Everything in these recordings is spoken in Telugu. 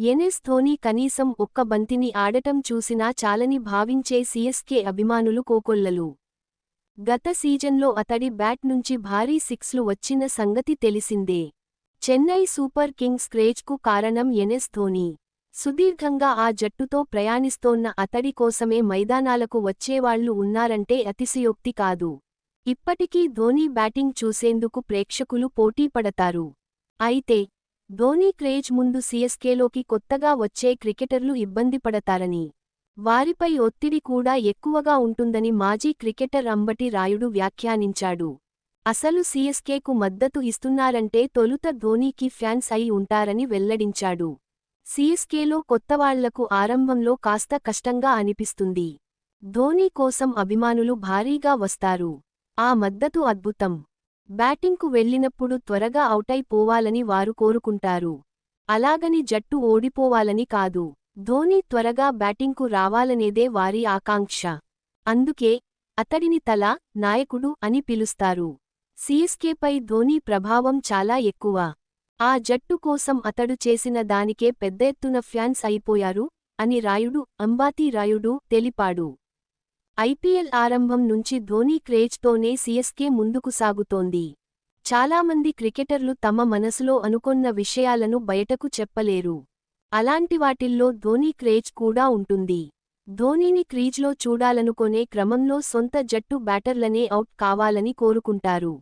ఎంఎస్ ధోనీ కనీసం ఒక్క బంతిని ఆడటం చూసినా చాలని భావించే సీఎస్కే అభిమానులు కోకొల్లలు. గత సీజన్లో అతడి బ్యాట్ నుంచి భారీ సిక్స్లు వచ్చిన సంగతి తెలిసిందే. చెన్నై సూపర్ కింగ్స్ క్రేజ్కు కారణం ఎంఎస్ ధోనీ. సుదీర్ఘంగా ఆ జట్టుతో ప్రయాణిస్తోన్న అతడి కోసమే మైదానాలకు వచ్చేవాళ్లు ఉన్నారంటే అతిశయోక్తి కాదు. ఇప్పటికీ ధోనీ బ్యాటింగ్ చూసేందుకు ప్రేక్షకులు పోటీపడతారు. అయితే ధోనీ క్రేజ్ ముందు సీఎస్కేలోకి కొత్తగా వచ్చే క్రికెటర్లు ఇబ్బందిపడతారని, వారిపై ఒత్తిడి కూడా ఎక్కువగా ఉంటుందని మాజీ క్రికెటర్ అంబటి రాయుడు వ్యాఖ్యానించాడు. అసలు సీఎస్కేకు మద్దతు ఇస్తున్నారంటే తొలుత ధోనీకి ఫ్యాన్స్ అయి ఉంటారని వెల్లడించాడు. సీఎస్కేలో కొత్తవాళ్లకు ఆరంభంలో కాస్త కష్టంగా అనిపిస్తుంది. ధోనీ కోసం అభిమానులు భారీగా వస్తారు. ఆ మద్దతు అద్భుతం. బ్యాటింగ్కు వెళ్లినప్పుడు త్వరగా ఔటైపోవాలని వారు కోరుకుంటారు. అలాగని జట్టు ఓడిపోవాలని కాదు. ధోనీ త్వరగా బ్యాటింగ్కు రావాలనేదే వారి ఆకాంక్ష. అందుకే అతడిని నాయకుడు అని పిలుస్తారు. సీఎస్కేపై ధోనీ ప్రభావం చాలా ఎక్కువ. ఆ జట్టు కోసం అతడు చేసిన దానికే పెద్ద ఎత్తున ఫ్యాన్స్ అయిపోయారు అని అంబాతి రాయుడు తెలిపాడు. ఐపీఎల్ ఆరంభం నుంచి ధోనీ క్రేజ్తోనే సీఎస్కే ముందుకు సాగుతోంది. చాలామంది క్రికెటర్లు తమ మనసులో అనుకొన్న విషయాలను బయటకు చెప్పలేరు. అలాంటి వాటిల్లో ధోనీ క్రేజ్ కూడా ఉంటుంది. ధోనీని క్రీజ్లో చూడాలనుకొనే క్రమంలో సొంత జట్టు బ్యాటర్లనే అవుట్ కావాలని కోరుకుంటారు.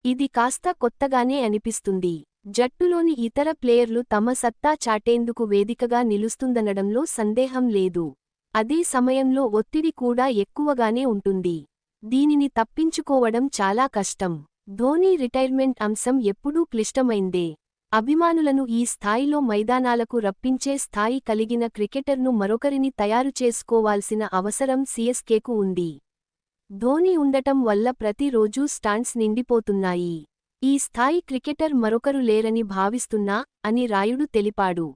ఇది కాస్త కొత్తగానే అనిపిస్తుంది. జట్టులోని ఇతర ప్లేయర్లు తమ సత్తా చాటేందుకు వేదికగా నిలుస్తుందనడంలో సందేహం లేదు. అదే సమయంలో ఒత్తిడి కూడా ఎక్కువగానే ఉంటుంది. దీనిని తప్పించుకోవడం చాలా కష్టం. ధోనీ రిటైర్మెంట్ అంశం ఎప్పుడూ క్లిష్టమైందే. అభిమానులను ఈ స్థాయిలో మైదానాలకు రప్పించే స్థాయి కలిగిన క్రికెటర్ను మరొకరిని తయారు చేసుకోవాల్సిన అవసరం సీఎస్కేకు ఉంది. ధోనీ ఉండటం వల్ల ప్రతిరోజూ స్టాండ్స్ నిండిపోతున్నాయి. ఈ స్థాయి క్రికెటర్ మరొకరు లేరని భావిస్తున్నా అని రాయుడు తెలిపాడు.